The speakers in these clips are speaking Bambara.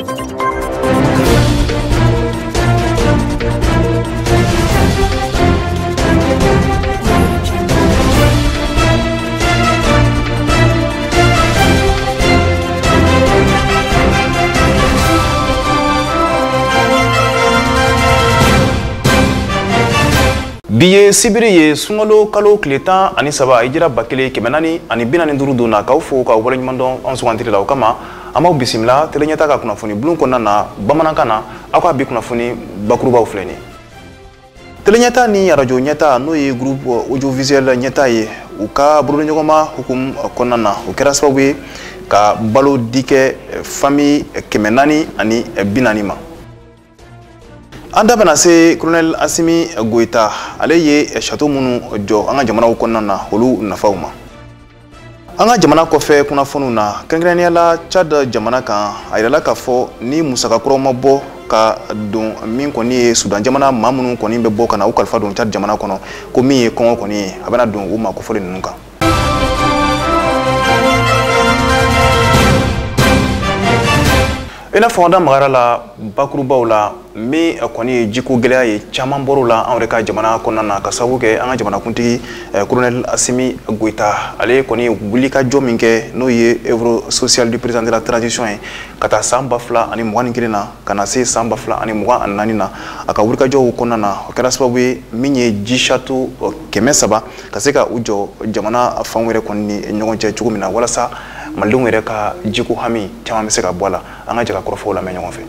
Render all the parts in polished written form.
Biye sibiri ye sungalo kalo kileta ani saba ijira bakele kemenani ani binani nduru dona ka ufo ka wala nyimando onso wantiri la kama ama bisimila telenyata ka kunafuni bulun konna na bamanankana akwa bi kunafuni bakuruba ufleni telenyata ni radio nyata no ye groupe audiovisuel nyata ye uka buru nyogoma hukum konna na ukera sababu ka balo dike famille kemenani ani binani ma anda bana se colonel Assimi Goita ale ye chateau munu jo anga jamana ko nana holu nafauma anga jamana ko fe kuna fonu na kangrania la Chad jamana kan ayala ka fo ni musaka kro mabo ka don min ko ni Sudan jamana mamunu ko ni be boka na ukalfa don Chad jamana kono ko mi ko ko ni abana don uma ko fo nunka ina fonda magara la bakurubaw la mi koni jiko geleya ye chaman boro la an reka jamana konna na kasabu ke an jamana kuntigi colonel Assimi Goita ale koni wulika jo minke no ye œuvre sociale du président de la transition kata samba fla ani mwani kilina kana se samba fla ani mwa anani na aka wulika jo konna na kera sababu minye jishatu kemesaba kaseka ujo jamana fanwere koni nyogonche chugumina wala sa malungu reka jiko hami chama meseka bwala anga jaka korofo la menyo fe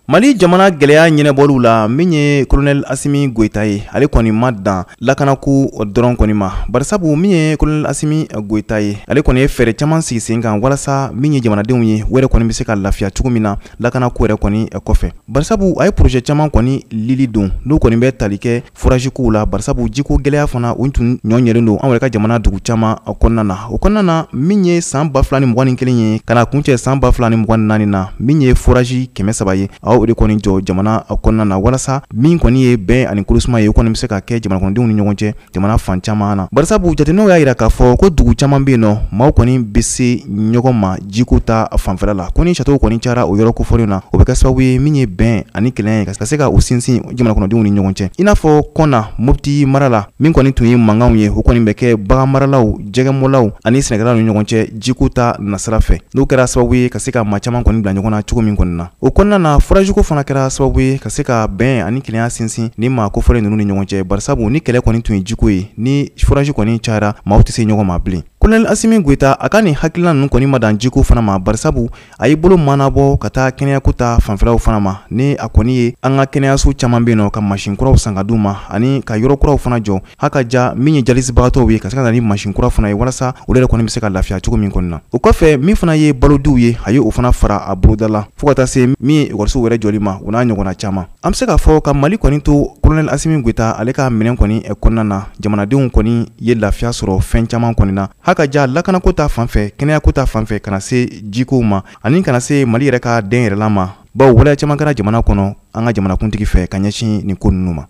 Mali jamana geleya nyene bolu la minye colonel Assimi Goita ye ale koni maddan lakanaku doron koni ma barisabu minye colonel Assimi Goita ye ale koni fere chaman sigi sengan walasa minye jamana denw ye were koni bise ka lafiya cugumina lakanaku were koni kofe barisabu ay projet chaman koni lili don no koni be talike forage ku la barisabu jiko geleya fana untun nyonyere no an were ka jamana dugu chama okonnana minye samba flani mwani kelenye kana kunche samba flani mwani nani na minye forage kemesaba ye o de koni jo jamana konna na walasa min koni ye be ani kulusuma ye koni miseka ke jamana koni dinu nyogonche jamana fan chamana barisabu jateno ya ira ka fo ko dugu chama be no ma koni bisi nyogoma jikuta fanfela la koni chateau koni chara o yoro ko forina o be kaswa we min ye ben ani kelen kaseka usinsin jamana koni dinu nyogonche ina fo kona mopti marala min koni tuyi mangaw ye o koni beke baga maralaw jege molaw ani senegal nyogonche jikuta nasrafe no kera sababu kaseka machama koni bla nyogona chuko min konna o konna na forage ko fana kɛra sababu ye ka se ka bɛn ani keleya sinsin ni maa ko fɔlen ninnu ni ɲɔgɔn cɛ barisabu ni kɛlɛ kɔni tun ye jiko ye ni forage kɔni cayara maaw tɛ se ɲɔgɔn ma bilen colonel Assimi Goita a ka nin hakilina ninnu kɔni ma dan jiko fana ma barisabu a y'i bolo manabɔ ka taa kɛnɛyako ta fanfɛlaw fana ma ni a kɔni ye an ka kɛnɛyaso caman bɛ yen nɔ ka machine kuraw san ka d'u ma ani ka yɔrɔ kuraw fana jɔ haka ja min ye jalisibagatɔw ye ka se ka na ni machine kura fana ye walasa olu yɛrɛ kɔni bɛ se ka lafiya cogo min kɔni na o kɔfɛ min fana ye balodiw ye a ye o fana fara a boloda la fo ka taa se min ye ekɔliso wɛrɛ jɔli ma o n'a ɲɔgɔnna caman an bɛ se k'a fɔ ka Mali kɔni to colonel Assimi Goita ale ka minɛn kɔni kɔnɔna na jamanadenw kɔni ye lafiya sɔrɔ fɛn caman kɔni na haka ja lakanako ta fanfɛ kɛnɛyako ta fanfɛ kana se jikow ma ani kana se Mali yɛrɛ ka den yɛrɛla ma bawo waleya caman kɛra jamana kɔnɔ an ka jamanakuntigi fɛ ka ɲɛsin nin ko ninnu ma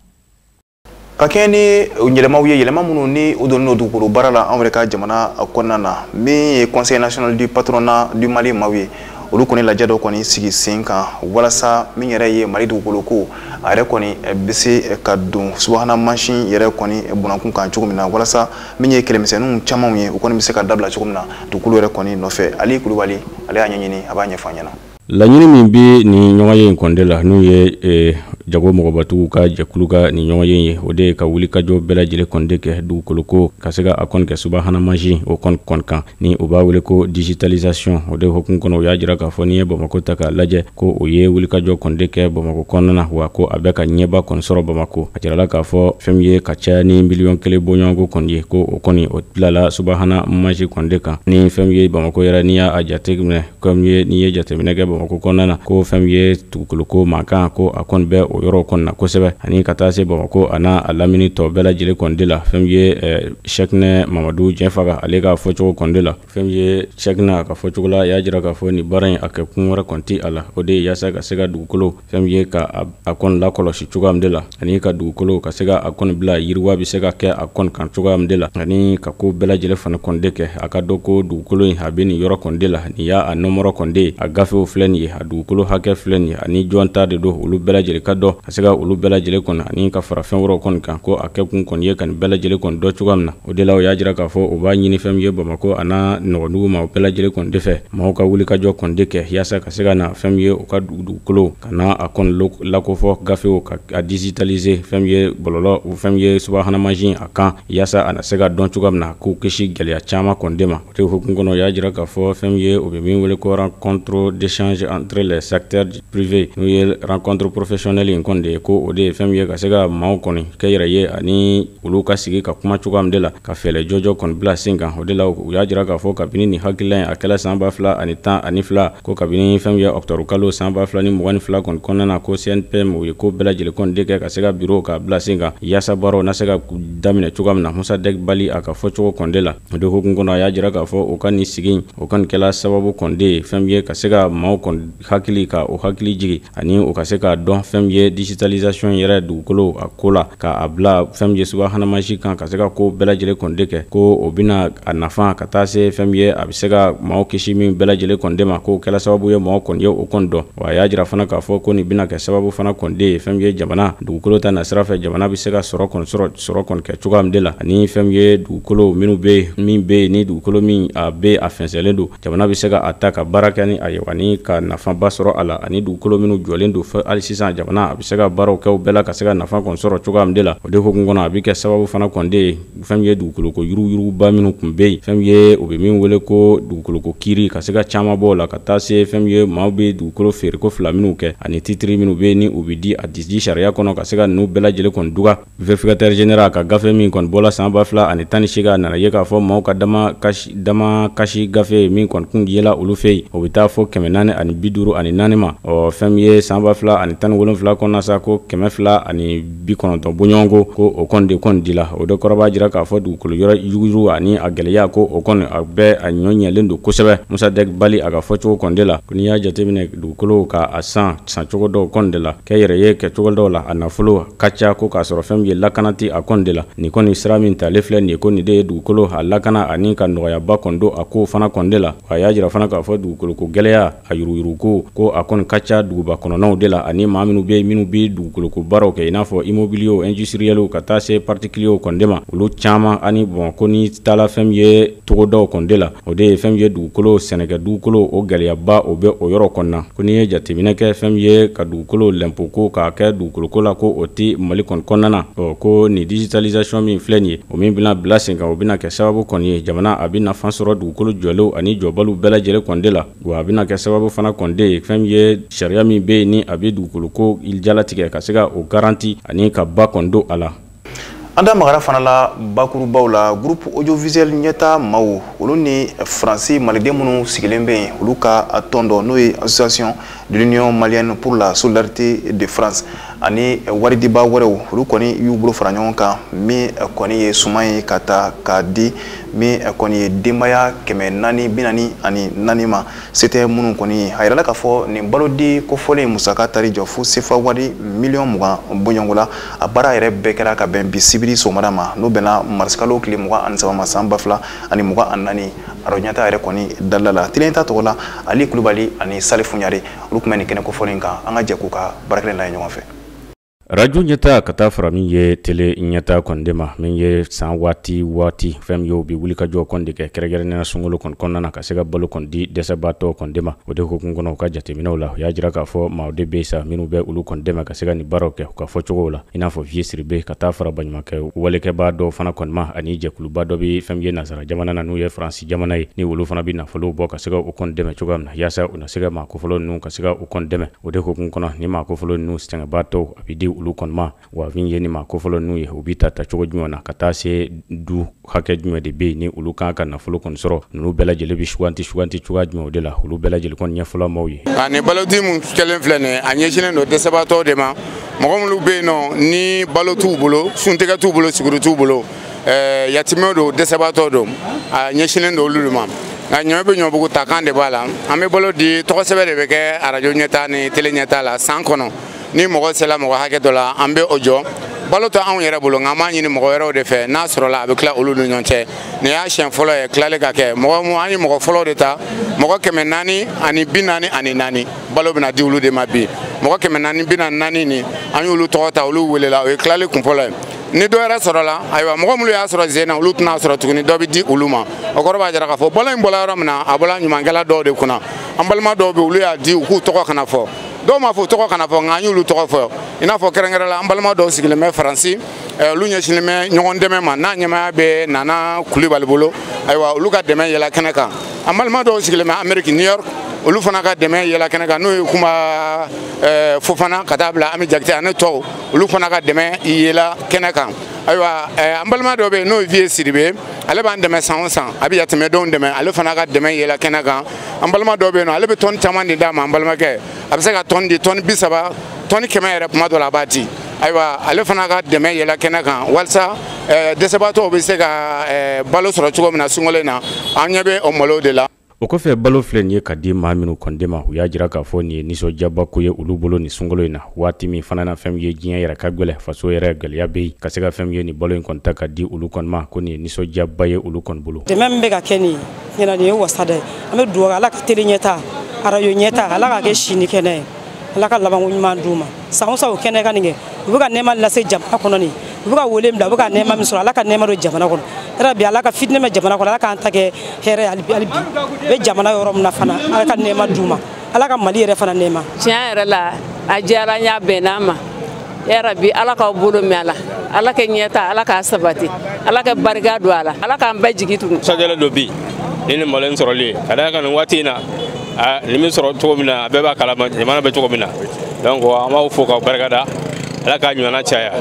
ka kɛ ni yɛlɛmaw ye yɛlɛma minnu ni o donnen do dugukolo baara la an yɛrɛ ka jamana kɔnɔna na min ye conseil national du patronat du Mali maaw ye olu kɔni lajɛ dɔ kɔni sigi sen kan walasa min yɛrɛ ye Mali dugukolo ko a yɛrɛ kɔni bɛ se ka don subahana mansin yɛrɛ kɔni bunakun kan cogo min na walasa min ye kɛlɛmisɛnninw camanw ye o kɔni bɛ se ka dabila cogo min na dugukolo yɛrɛ kɔni nɔfɛ Ali Kulubali ale y'a ɲɛɲini a b'a ɲɛfɔ an ɲɛna laɲini min bi ni ɲɔgɔn ye in kɔnde la n'u ye jago mɔgɔbatigiw ka jɛkulu ka ni ɲɔgɔn ye o de ka wuli ka jɔ bɛɛ lajɛlen kɔnde kɛ dugukolo ko ka se ka a kɔni kɛ subahana mansin o kɔni kan ni o b'a wele ko digitalisation o de hokumu kɔnɔ o y'a jira k'a fɔ n'i ye Bamako ta k'a lajɛ ko o ye wuli ka jɔ kɔnde kɛ Bamako kɔnɔna na wa ko a bɛ ka ɲɛba kɔni sɔrɔ Bamako a jirala k'a fɔ fɛn min ye ka caya ni miliyɔn 1 bɔɲɔgɔnko kɔni ye ko o kɔni o bilala subahana mansin kɔnde kan ni fɛn min ye Bamako yɛrɛ n'i y'a jateminɛ comme n'i ye jateminɛ kɛ Bamako kɔnɔna na ko fɛn min ye dugukolo ko mankan ko a kɔni bɛ o o yɔrɔ kɔnɔna na kosɛbɛ ani ka taa se Bamako ana a lamini tɔ bɛɛ lajɛlen kɔnde la fɛn ye Cheikhna Mamadou Diɛnfaga ale ka fɔcogo kɔnde la fɛn ye Cheikhna ka fɔcogo la y'a jira k'a fɔ ni baara in a kɛ kun wɛrɛ kɔnti a la o de yaasa ka se ka dugukolo fɛn ye ka a kɔni lakɔlɔsi cogoya min de la ani ka dugukolo ka se ka a kɔni bila yiriwa bɛ se ka kɛ a kɔni kan cogoya min de la ani ka ko bɛɛ lajɛlen fana kɔnde kɛ a ka dɔn ko dugukolo in a bɛ nin yɔrɔ kɔnde la nin y'a a nɔmɔrɔ kɔnde a gafew filɛ nin ye a dugukolo hakɛ filɛ nin ye ani jɔn ta de don olu bɛɛ lajɛlen ka dɔn ka se ka olu bɛɛ lajɛlen kɔnɔ ani ka fara fɛn wɛrɛw kɔni kan ko a kɛ kun kɔni ye ka nin bɛɛ lajɛlen kɔni dɔn cogoya min na o de la o y'a jira k'a fɔ o b'a ɲini fɛn ye Bamako a n'a nɔgɔdugu ma o bɛɛ lajɛlen kɔni de fɛ maaw ka wuli ka jɔ kɔni de kɛ yaasa ka se ka na fɛn ye o ka dugukolo ka na a kɔni lakofɔ gafew ka a digitaliser fɛn ye bɔlɔlɔ o fɛn ye subahana mansin a kan yaasa a na se ka dɔn cogoya min na k'u kisi gɛlɛya caman kɔni de ma o de hukumu kɔnɔ o y'a jira k'a fɔ fɛn ye o bɛ min wele ko rencontre d'échange entre les secteurs privés n'o ye rencontre professionnelle in kɔni de ye ko o de ye fɛn ye ka se ka maaw kɔni kɛ yɛrɛ ye ani olu ka sigi ka kuma cogoya min de la ka fɛɛrɛ jɔjɔ kɔni bila sen kan o de la u y'a jira k'a fɔ kabini nin hakilila in a kɛla san 2012 ko kabini fɛn ye octobre kalo san 2022 kɔni kɔnɔna na ko CNPM o ye ko bɛɛ lajɛlen kɔni de kɛ ka se ka bureau ka bila sen kan yaasa baaraw na se ka daminɛ cogoya min na Musa Dɛg Bali a ka fɔcogo kɔni de la o de hukumu kɔnɔ a y'a jira k'a fɔ o ka nin sigi o kɔni kɛla sababu kɔni de ye fɛn ye ka se ka maaw kɔni hakili ka o hakili jigi ani o ka se ka dɔn fɛn ye digitalisation yɛrɛ dugukolo a ko la ka a bila fɛn ye subahana mansin kan ka se ka ko bɛɛ lajɛlen kɔni de kɛ ko o bɛna a nafa ka taa se fɛn ye a bɛ se ka maaw kisi min bɛɛ lajɛlen kɔni de ma ko kɛla sababu ye maaw kɔni ye o kɔni dɔn wa a y'a jira fana k'a fɔ ko nin bɛna kɛ sababu fana kɔni de ye fɛn ye jamana dugukolo ta na sira fɛ jamana bɛ se ka sɔrɔ kɔni kɛ cogoya min de la ani fɛn ye dugukolo minnu bɛ min bɛ yen ni dugukolo min a bɛ a fɛnsɛnlen don jamana bɛ se ka a ta ka baara kɛ ni a ye ani ka nafaba sɔrɔ a la ani dugukolo minnu jɔlen don fɔ hali sisan jamana a bɛ se ka baaraw kɛ o bɛɛ la ka se ka nafa kɔni sɔrɔ cogoya min de la o de hukumu kɔnɔ a bɛ kɛ sababu fana kɔni de ye fɛn ye dugukolo ko yuruguyuruguba minnu tun bɛ yen fɛn ye o bɛ min wele ko dugukolo ko kiiri ka se ka caman bɔ o la ka taa se fɛn ye maaw bɛ dugukolo feere ko fila minnu kɛ ani titiri minnu bɛ yen ni u bɛ di a di sariya kɔnɔ ka se ka ninnu bɛɛ lajɛlen kɔni duga vérificateur général ka gafe min kɔni bɔla san 2018 a nana ye k'a fɔ maaw ka dama kasi gafe min kɔni kun yela olu fɛ yen o bɛ taa fɔ 454 ma fɛn ye san 2017 kɔnɔna sa ko 290 bɔɲɔgɔnko ko o kɔni de kɔni dila o de kɔrɔ b'a jira k'a fɔ dugukolo yɔrɔ yuguyugu ani a gɛlɛya ko o kɔni a bɛɛ a ɲɔ ɲɛlen don kosɛbɛ Musa Dɛg Bali a ka fɔcogo kɔni de la ko n'i y'a jateminɛ dugukolo ka a san cogo dɔw kɔni de la kɛ yɛrɛ ye kɛ cogo dɔw la a nafolo ka ca ko k'a sɔrɔ fɛn ye lakanati a kɔni de la nin kɔni sira min tale filɛ nin ye ko nin de ye dugukolo a lakana ani ka nɔgɔyaba kɔni don a ko fana kɔni de la a y'a jira fana k'a fɔ dugukolo ko gɛlɛya a yuruguyurugu ko a kɔni ka ca duguba kɔnɔnaw de la ani maa minnu bɛ dugukolo ko baaraw kɛ i n'a fɔ immobilier industriel ka taa se particulier kɔni de ma olu caman ani ko ni taala fɛn ye togodaw kɔni de la o de ye fɛn ye dugukolo sɛnɛkɛ dugukolo o gɛlɛyaba o bɛ o yɔrɔ kɔnɔna na ko n'i ye jateminɛ kɛ fɛn ye ka dugukolo l'impôt ko k'a kɛ dugukolo ko la ko o tɛ Mali kɔni kɔnɔna na ko ni digitalisation min filɛ nin ye o min bɛna bila sen kan o bɛna kɛ sababu kɔni ye jamana a bɛ nafa sɔrɔ dugukolo jɔlenw ani jɔbaliw bɛɛ lajɛlen kɔni de la wa a bɛna kɛ sababu fana kɔni de ye fɛn ye sariya min bɛ yen ni a bɛ dugukolo ko jalatigɛ ka se ka o garanti ani ka ba kɔni don a la. An da magara fana la bakurubaw la groupe audiovisuel ɲɛta maaw olu ni Faransi maliden minnu sigilen bɛ yen olu ka tɔn dɔ n'o ye association de l'Union malienne pour la solidarité de France ani waridiba wɛrɛw olu kɔni y'u bolo fara ɲɔgɔn kan min kɔni ye suman ye ka taa k'a di min kɔni ye denbaya 444 ma c'était minnu kɔni a yirala k'a fɔ nin balodi kofɔlen musaka tari jɔ fo sefa wari miliyɔn 20 bɔɲɔngo la a baara yɛrɛ bɛɛ kɛra ka bɛn bi sibiri sɔgɔmada ma n'o bɛnna marisikalo tile 23 ma san 2024 arɔɲata yɛrɛ kɔni dalila la telen ta tɔgɔ la Ali Kulubali ani Salifu Ɲare olu tun bɛ nin kɛnɛ kofɔlen kan an ka jɛ k'u ka baarakɛlen lajɛ ɲɔgɔn fɛ. Radio ɲɛta ka taa fara min ye tele ɲɛta kɔnde ma min ye san waati fɛn ye o bi wuli ka jɔ kɔnde kɛ kɛrɛnkɛrɛnnenya sunkalo kɔnɔna na ka se ka balo kɔndi dɛsɛbaatɔ kɔnde ma o de hukumu kɔnɔ u ka jateminɛw la u y'a jira k'a fɔ maaw de bɛ sa minnu bɛ olu kɔnde ma ka se ka nin baaraw kɛ u ka fɔcogow la i n'a fɔ Vieux Siribe ka taa fara baɲumankɛ walekɛbaa dɔw fana kɔni ma ani jɛkuluba dɔ bɛ fɛn ye nasara jamana na n'u ye Faransi jamana ye ni olu fana bɛ nafolo bɔ ka se ka u kɔni dɛmɛ cogoya min na yaasa u na se ka maakofɔlɔ ninnu ka se ka u kɔni dɛmɛ o de hukumu kɔnɔ ni maakofɔlɔ ninnu sɛgɛnbaatɔw a bɛ di ulu kɔnɔma wa fin ye ni ma kofɔlɔ n'u ye u bi ta cogo jumɛn na ka taa se du hakɛ jumɛn de bɛ yen ni olu kan ka nafolo kɔni sɔrɔ ninnu bɛɛ lajɛlen bi suganti cogoya jumɛn o de la olu bɛɛ lajɛlen kɔni ɲɛfɔla maaw ye. Ani baloti mun kelen filɛ nin ye a ɲɛsinnen don dɛsɛbaatɔw de ma mɔgɔ minnu bɛ yen nɔ ni balo t'u bolo suntigɛ t'u bolo siguru t'u bolo yatimɛw don dɛsɛbaatɔw don a ɲɛsinnen don olu de ma. Nka ɲɔ bɛ ɲɔbugu ta kan de b'a la an bɛ balo di tɔgɔsɛbɛ de bɛ kɛ arajo ɲɛta ni tele ɲɛta la san kɔnɔ ni mɔgɔ sela mɔgɔ hakɛ dɔ la an bɛ o jɔ balo tɛ anw yɛrɛ bolo nka an b'a ɲini mɔgɔ wɛrɛw de fɛ n'a sɔrɔla a bɛ tila olu ni ɲɔgɔn cɛ nin y'a siɲɛ fɔlɔ ye tilali ka kɛ an ye mɔgɔ fɔlɔw de ta mɔgɔ 440 ani 44 balo bɛna di olu de ma bi mɔgɔ 444 ni an y'olu tɔgɔ ta olu welela o ye tilali kun fɔlɔ ye. Ni dɔ yɛrɛ sɔrɔla ayiwa mɔgɔ minnu y'a sɔrɔ sen na olu tɛna sɔrɔ tuguni dɔ bɛ di olu ma o kɔrɔ b'a jira k'a fɔ bɔlɔ in bɔla yɔrɔ min na a bɔla ɲumankɛla dɔw de kunna an balima dɔw bɛ olu y'a di u k'u tɔgɔ kana fɔ dɔw m'a fɔ tɔgɔ kana fɔ nka an y'olu tɔgɔ fɔ i n'a fɔ kɛrɛnkɛrɛnla an balima dɔw sigilen bɛ Faransi olu ɲɛsinnen bɛ ɲɔgɔn dɛmɛ ma n'a ɲɛmaya bɛ Nana Kulibali bolo ayiwa olu ka dɛmɛ yɛlɛ kɛnɛ kan an balima dɔw sigilen bɛ Amérique New York olu fana ka dɛmɛ yɛlɛ kɛnɛ kan n'o ye Kumba Fofana ka taa bila Ami Jakite ani tɔw olu fana ka dɛmɛ yɛlɛ kɛnɛ kan ayiwa an balima dɔ bɛ yen n'o ye Vie Sidibe ale b'an dɛmɛ san o san a bɛ yatimɛdenw dɛmɛ ale fana ka dɛmɛ yɛlɛ kɛnɛ kan an balima dɔ bɛ yen nɔ ale bɛ tɔni caman de d'a ma an balimakɛ a bɛ se ka tɔni di tɔni 30 tɔni 100 yɛrɛ kuma dɔ la a b'a di ayiwa ale fana ka dɛmɛ yɛlɛ kɛnɛ kan walasa dɛsɛbaatɔw bɛ se ka balo sɔrɔ cogo min na sunkalo in na an ɲɛ bɛ o malo de la. O kɔfɛ balo filɛ nin ye ka di maa minnu kɔnde ma u y'a jira k'a fɔ nin ye nisɔndiyaba ko ye olu bolo nin sunkalo in na waati min fana na fɛn min ye diɲɛ yɛrɛ ka gɛlɛ faso yɛrɛ gɛlɛya bɛ yen ka se ka fɛn min ye nin balo in kɔni ta ka di olu kɔni ma ko nin ye nisɔndiyaba ye olu kɔni bolo. Dɛmɛ min bɛ ka kɛ nin ye nin ye wasa dɛ an bɛ dugawu ala ka teli ɲɛta arajo ɲɛta ala ka kɛ sini kɛnɛ ye ala ka labanko ɲuman d'u ma san o san o kɛnɛ ka nin kɛ u bɛ ka nɛɛma lase jamana kɔnɔ nin u bɛ ka wele bila u bɛ ka nɛɛma min sɔrɔ ala ka nɛɛma don jamana kɔnɔ yɛrɛ bi ala ka fitinɛ bɛ jamana kɔnɔ ala k'an ta kɛ hɛrɛ hali bi u bɛ jamana yɔrɔ min na fana ala ka nɛɛma d'u ma ala ka Mali yɛrɛ fana nɛɛma. Tiɲɛ yɛrɛ la a diyara n y'a bɛnn'a ma yɛrɛ bi ala k'aw bolo mɛn ala ala ka ɲɛta ala k'a sabati ala ka barika don a la ala k'an bɛɛ jigi tugun. Sajala dɔ bi ni ni malo in sɔrɔli ka d'a kan nin waati in na ni min sɔrɔ cogo min na a bɛɛ b'a kalama jamana bɛ cogo min na donc an b'aw fo k'aw barikada ala k'a ɲɔgɔnna caya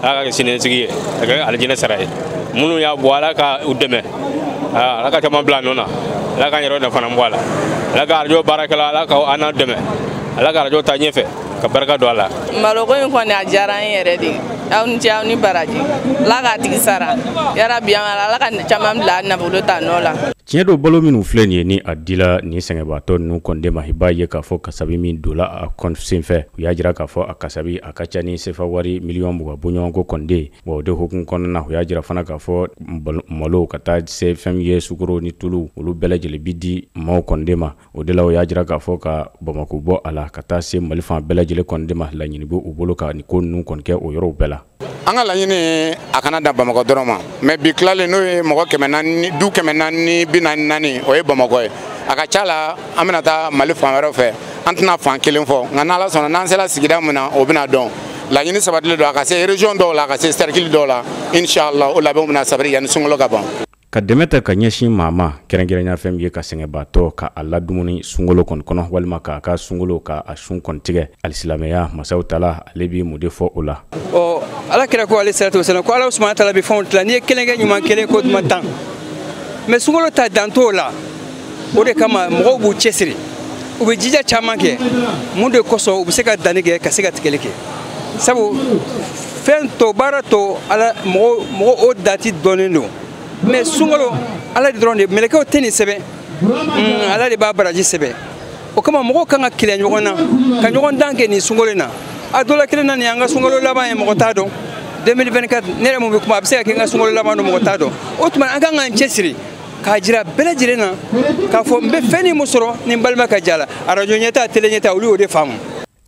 ala ka kɛ siniɲɛsigi ye a kɛ alijinɛ sara ye minnu y'a bɔ ala ka u dɛmɛ ala ka caman bila nɔ na ala k'an yɛrɛ fana bɔ a la ala ka arajo baarakɛla ala ka an dɛmɛ ala ka arajo ta ɲɛfɛ ka barika don a la. Maloko in kɔni a diyara an yɛrɛ de aw ni ce aw ni baraji ala k'a tigi sara yarabi ala ka caman bila nafolo ta nɔ la. Tiɲɛ don balo minnu filɛ nin ye ni a dila nin sɛgɛnbaatɔ ninnu kɔnde ma i b'a ye k'a fɔ kasabi min donla a kɔn senfɛ u y'a jira k'a fɔ a kasabi a ka ca ni sefa wari miliyɔn 20 bɔɲɔgɔnko kɔnde wa o de hukumu kɔnɔna na u y'a jira fana k'a fɔ malo ka taa se fɛn ye sukaro ni tulu olu bɛɛ lajɛlen bi di maaw kɔnde ma o de la o y'a jira k'a fɔ ka Bamako bɔ a la ka taa se Mali fan bɛɛ lajɛlen kɔnde ma laɲini bɛ u bolo ka nin ko ninnu kɔni kɛ o yɔrɔw bɛɛ la. An ka laɲini a kana da Bamakɔ dɔrɔn ma mais bi tilalen n'o ye mɔgɔ 440 du 444 o ye Bamakɔ ye a ka ca la an bɛna taa Mali fan wɛrɛw fɛ an tɛna fan kelen fɔ nka n'Ala sɔnna n'an sera sigida min na o bɛna dɔn laɲini sabatilen don a ka se région dɔw la a ka se cercle dɔw la inshallah o labɛnw bɛna sabati yanni sunkalo ka ban. Ka dɛmɛ ta ka ɲɛsin maa ma kɛrɛnkɛrɛnya fɛn min ye ka sɛgɛnbaatɔ ka a ladumuni sunkalo kɔni kɔnɔ walima k'a ka sunkalo ka a sun kɔni tigɛ alisilamɛya masaw tala ale b'i mun de fɔ o la. Ala kira ko ale salatu wasalam ko ala subhanahu wa ta'ala bɛ fɛnw tila n'i ye kelen kɛ ɲuman kelen ko duman 10 mais sunkalo ta dan t'o la o de kama mɔgɔw b'u cɛsiri u bɛ jija caman kɛ mun de kosɔn u bɛ se ka danni kɛ ka se ka tigɛli kɛ sabu fɛn to baara to ala mɔgɔ o dati dɔnnen don mais sunkalo ala de dɔrɔn de mɛlɛkɛw tɛ nin sɛbɛn ala de b'a baraji sɛbɛn o kama mɔgɔw kan ka kɛlɛ ɲɔgɔn na ka ɲɔgɔn dan kɛ nin sunkalo in na a dɔ la kelen na nin an ka sunkalo laban ye mɔgɔ t'a dɔn 2024 ne yɛrɛ mun bɛ kuma a bɛ se ka kɛ n ka sunkalo laban don mɔgɔ t'a dɔn o tuma an kan k'an cɛsiri k'a jira bɛɛ lajɛlen na k'a fɔ n bɛ fɛn min sɔrɔ ni n balima ka ja la arajo ɲɛta tele ɲɛta olu y'o de faamu.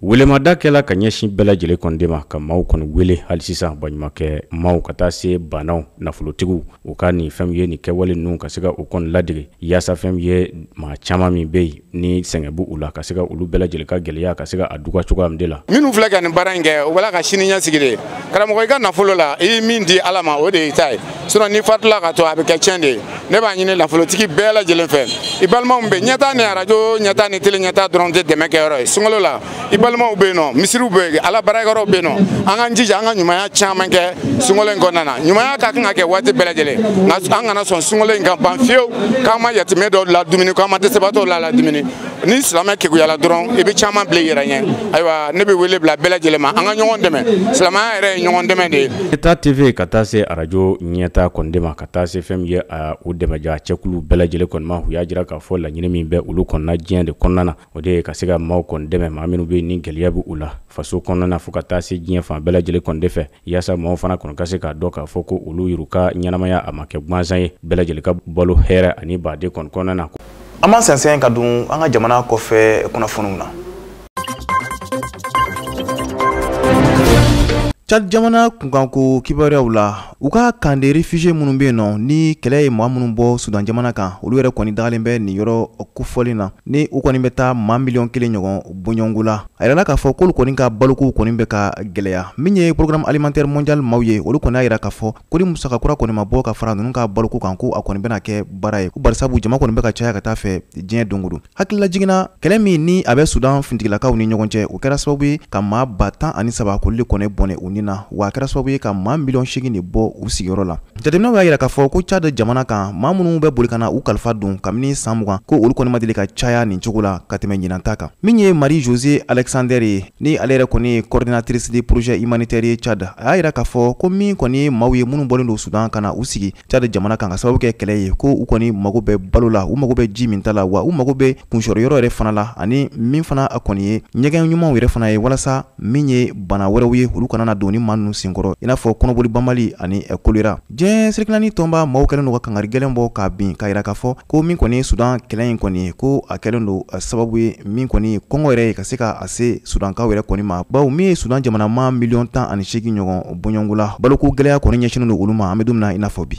Welemada kɛla ka ɲɛsin bɛɛ lajɛlen kɔnde ma ka maaw kɔni wele hali sisan baɲumankɛ maaw ka taa se banaw nafolotigiw u ka nin fɛn ye nin kɛwale ninnu ka se ka u kɔni ladege yaasa fɛn ye maa caman min bɛ yen ni sɛgɛn b'u u la ka se ka olu bɛɛ lajɛlen ka gɛlɛya ka se ka a duga cogoya min de la. Minnu filɛ ka nin baara in kɛ u bɛla ka sini ɲɛsigi de karamɔgɔ i ka nafolo la i min di ala ma o de y'i ta ye sinon ni fatula ka to a bɛ kɛ tiɲɛ de ye ne b'a ɲini nafolotigi bɛɛ lajɛlen fɛ i balimaw bɛ ɲɛta ni arajo ɲɛta ni tele ɲɛta dɔrɔn tɛ dɛmɛ kɛyɔrɔ ye sunkalo la i balimaw be no misiriw be ala barakaro be no an ka jija an ka ɲumanya caman kɛ sunkalo in kɔnɔna na ɲumanya ka kan ka kɛ waati bɛɛ lajɛlen nka an kana sɔn sunkalo in ka ban fiyewu k'an ma yatimɛ dɔw la dumuni k'an ma dɛsɛbaatɔw la dumuni ni silamɛ kekuyala dɔrɔn i bɛ caman bila i yɛrɛ ɲɛ ayiwa ne bɛ wele bila bɛɛ lajɛlen ma an ka ɲɔgɔn dɛmɛ silamɛya yɛrɛ ye ɲɔgɔn dɛmɛ de ye. État TV ka taa se arajo ɲɛta kɔnde ma ka taa se fɛn min ye o dɛmɛja cɛkulu bɛɛ lajɛlen kɔni ma u y'a jira k'a fɔ laɲini min bɛ olu kɔnɔna diɲɛ de kɔnɔna na o de ye ka se ka maaw kɔni dɛmɛ maa minnu bɛ ni gɛlɛya bɛ u la faso kɔnɔna na fo ka taa se diɲɛ fan bɛɛ lajɛlen kɔni de fɛ yaasa maaw fana kɔni ka se k'a dɔn k'a fɔ ko olu yɛrɛ ka ɲɛnamaya a ma kɛ gansan ye bɛɛ lajɛlen ka balo hɛrɛ ani baden kɔni kɔnɔna na. An ma sɛnsɛn ka dun an ka jamana kɔfɛ kunnafoniw na. Chad jamana kunkanko kibaruyaw la u ka kande réfugié minnu bɛ yen nɔ ni kɛlɛ ye maa minnu bɔ Sudan jamana kan olu yɛrɛ kɔni dagalen bɛ nin yɔrɔ kofɔli na ni u kɔni bɛ taa maa miliyɔn 1 ɲɔgɔn bɔɲɔngo la a yɛrɛ la k'a fɔ k'olu kɔni ka baloko kɔni bɛ ka gɛlɛya min ye programme alimentaire mondial maaw ye olu kɔni y'a yira k'a fɔ ko ni musaka kura kɔni ma bɔ ka fara ninnu ka baloko kan ko a kɔni bɛna kɛ baara ye ko barisabu jama kɔni bɛ ka caya ka taa fɛ diɲɛ don o don hakilila jiginna kɛlɛ min ni a bɛ Sudan fintigilakaw ni ɲɔgɔn cɛ o kɛra sababu ye ka maa ba 13 k'olu kɔni bɔnɛ u ni na wa a kɛra sababu ye ka maa miliyɔn 8 de bɔ u sigiyɔrɔ la jateminɛw y'a yira k'a fɔ ko Chad jamana kan maa minnu bɛ boli ka na u kalifa don kabini san 20 ko olu kɔni ma deli ka caya nin cogo la ka tɛmɛ ɲinan ta kan min ye Marie José Alexander ye ni ale yɛrɛ kɔni ye coordinatrice de projet humanitaire ye Chad a y'a yira k'a fɔ ko min kɔni ye maaw ye minnu bɔlen don Sudan ka na u sigi Chad jamana kan ka sababu kɛ kɛlɛ ye ko u kɔni mago bɛ balo la u mago bɛ ji min ta la wa u mago bɛ kunsɔrɔyɔrɔ yɛrɛ fana la ani min fana kɔni ye ɲɛgɛn ɲumanw yɛrɛ fana ye walasa min ye bana wɛrɛw ye olu kana na don ni maa ninnu senkɔrɔ i n'a fɔ kɔnɔboli banbali ani kolera diɲɛ sirikilani tɔnba maaw kɛlen don ka kangari gɛlɛn bɔ k'a bin k'a yira k'a fɔ ko min kɔni ye Sudan kɛlɛ in kɔni ko a kɛlen don sababu ye min kɔni kɔngɔ yɛrɛ ye ka se ka se Sudankaw yɛrɛ kɔni ma bawo min ye Sudan jamana maa miliyɔn 18 ɲɔgɔn bɔɲɔngo la baloko gɛlɛya kɔni ɲɛsinnen don olu ma an bɛ don min na i n'a fɔ bi.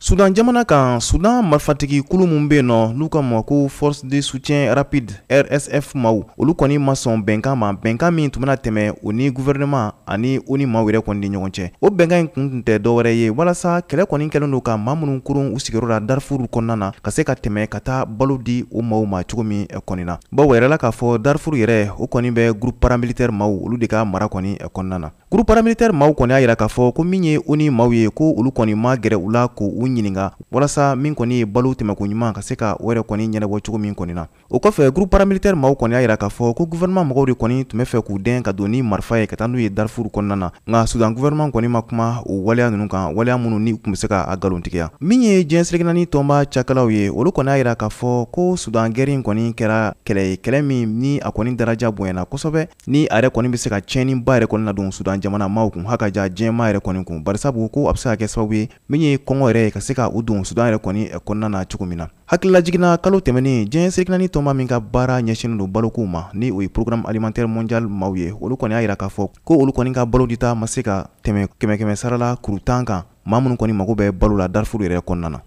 Sudan jamana kan Sudan marifatigi kulu mun bɛ yen nɔ n'u ka ma ko force de soutien rapide RSF maaw olu kɔni ma sɔn bɛnkan ma bɛnkan min tun bɛna tɛmɛ o ni gouvernement ani o ni maaw yɛrɛ kɔni ni ɲɔgɔn cɛ o bɛnkan in kun tɛ dɔwɛrɛ ye walasa kɛlɛ kɔni kɛlen don ka maa minnu kurun u sigiyɔrɔ la Darfur kɔnɔna na ka se ka tɛmɛ ka taa balo di o maaw ma cogo min kɔni na bawo yɛrɛ la k'a fɔ Darfur yɛrɛ o kɔni bɛ groupe paramilitaire maaw olu de ka mara kɔni kɔnɔna na groupe paramilitaire maaw kɔni y'a yira k'a fɔ ko min ye o ni maaw ye ko olu kɔni ma gɛrɛ u la ko u ɲininka walasa min kɔni ye balo tɛmɛko ɲuman ka se ka o yɛrɛ kɔni ɲɛnabɔ cogo min kɔni na o kɔfɛ groupe paramilitaire maaw kɔni y'a yira k'a fɔ ko gouvernement mɔgɔw de kɔni tun bɛ fɛ k'u den ka don ni marifa ye ka taa n'u ye Darfur kɔnɔna na nka Sudan gouvernement kɔni ma kuma o waleya ninnu kan waleya minnu ni tun bɛ se ka galontigiya min ye diɲɛ sirikilani tɔnba cakɛlaw ye olu kɔni y'a yira k'a fɔ ko Sudan guerre in kɔni kɛra kɛlɛ ye kɛlɛ min ni a kɔni daraja bonyana kosɛbɛ ni a yɛrɛ kɔni bɛ se ka tiɲɛniba yɛrɛ kɔni ladon Sudan jamana maaw kun hakaja diɲɛma yɛrɛ kɔni kun barisabu ko a bɛ se ka kɛ sababu ye min ye kɔngɔ yɛrɛ ye ka se ka u don Sudan yɛrɛ kɔni kɔnɔna na cogo min na hakilila jiginna kalo tɛmɛnen diɲɛ sirikilani tɔnba min ka baara ɲɛsinnen don balokow ma ni o ye programme alimentaire mondial maaw ye olu kɔni y'a yira k'a fɔ ko olu kɔni ka balo dita ma se ka tɛmɛ kɛmɛ sara la kuru 10 kan maa minnu kɔni mago bɛ balo la Darfur yɛrɛ kɔnɔna na.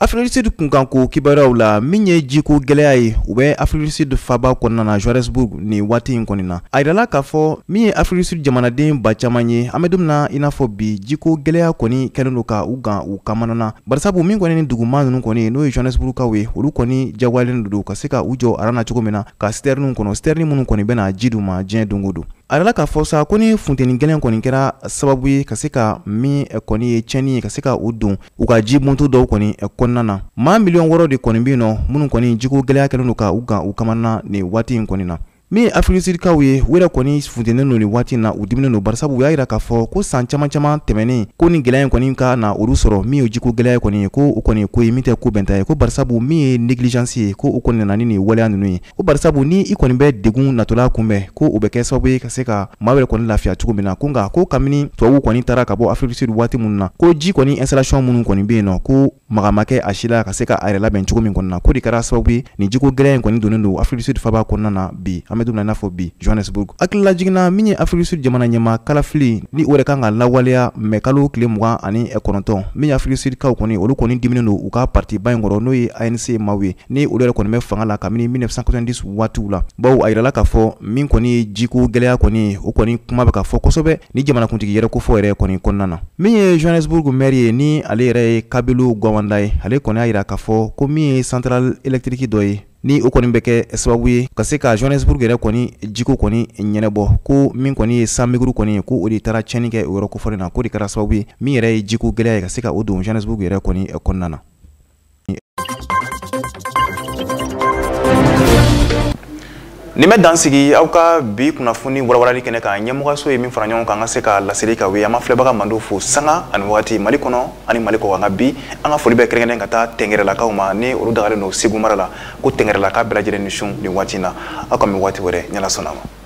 Afrique du Sud kunkanko kibaruyaw la min ye jiko gɛlɛya ye u bɛ Afrique du Sud faba kɔnɔna na Johannesburg ni waati in kɔni na a yirala k'a fɔ min ye Afrique du Sud jamanaden ba caman ye an bɛ don min na i n'a fɔ bi jiko gɛlɛya kɔni kɛlen don ka u gan u kamana na barisabu min kɔni ni duguma ninnu kɔni n'o ye Johannesburgkaw ye olu kɔni jagoyalen don ka se ka u jɔ aran na cogo min na ka citernes kɔnɔ citernes minnu kɔni bɛna ji d'u ma diɲɛ don o don a yɛrɛ la k'a fɔ sa ko ni funteni gɛlɛn kɔni kɛra sababu ye ka se ka min kɔni ye tiɲɛni ye ka se ka u don u ka ji buntu dɔw kɔni kɔnɔna na maa miliyɔn 6 de kɔni bɛ yen nɔ minnu kɔni jiko gɛlɛya kɛlen don ka u gan u kamana na nin waati in kɔni na min Afrique du Sudkaw ye u yɛrɛ kɔni funtenen don nin waati in na u diminen don barisabu u y'a yira k'a fɔ ko san caman tɛmɛnen ko ni gɛlɛya in kɔni ka na olu sɔrɔ min ye jiko gɛlɛya kɔni ye ko u kɔni ko ye min tɛ ko bɛnta ye ko barisabu min ye négligence ye ko u kɔni nana ni nin waleya ninnu ye ko barisabu ni i kɔni bɛ degun natɔla kunbɛn ko u bɛ kɛ sababu ye ka se ka maa wɛrɛ kɔni lafiya cogo min na ko nka ko kabini tubabuw kɔni taara ka bɔ Afrique du Sud waati minnu na ko ji kɔni installation minnu kɔni bɛ yen nɔ ko magama kɛ a si la ka se ka a yɛrɛ labɛn cogo min kɔni na ko de kɛra sababu ye nin jiko gɛlɛya in kɔni donnen don Afrique du Sud faba kɔnɔna na bi an bɛ bɛ don n'a fɔ bi Johannesburg. Hakilila jiginna min ye Afrique du Sud jamana ɲɛma kalafili ni o de kan ka lawaleya mɛ kalo tile 29 min ye Afrique du Sud kaw kɔni olu kɔni diminen don u ka parti ba in kɔrɔ n'o ye ANC maaw ye ni olu yɛrɛ kɔni bɛ fanga la kabini 1990 waatiw la. Bawo a yirala k'a fɔ min kɔni jiko gɛlɛya kɔni o kɔni kuma bɛ ka fɔ kosɛbɛ ni jamanakuntigi yɛrɛ ko fɔ yɛrɛ kɔni kɔnɔna na. Min ye Johannesburg maire ye ni ale yɛrɛ ye Kabilu Gwawanda ye ale kɔni y'a yira k'a fɔ ko min ye centrale électrique dɔ ye ni o kɔni bɛ kɛ sababu ye ka se ka Johannesburg yɛrɛ kɔni jiko kɔni ɲɛnɛbɔ ko min kɔni ye sanmiguru kɔni ko o de taara tiɲɛni kɛ o yɔrɔ kofɔlen na ko de kɛra sababu ye min yɛrɛ ye jiko gɛlɛya ye ka se ka o don Johannesburg yɛrɛ kɔni kɔnɔna na. Nin bɛ dansigi aw ka bi kunnafoni warawarali kɛnɛ kan ɲɛmɔgɔso ye min fara ɲɔgɔn kan an ka se ka laseli ka wuli an ma filɛbaga mando fo sanga ani wagati Mali kɔnɔ ani Mali kɔ kan nka bi an ka foli bɛ kɛrɛnkɛrɛnnen ka taa Tɛngɛrɛlakaw ma ni olu dagalen don Segu mara la ko Tɛngɛrɛlaka bɛɛ lajɛlen ni su nin waati in na aw ka mɛn waati wɛrɛ ni Ala sɔnna ma.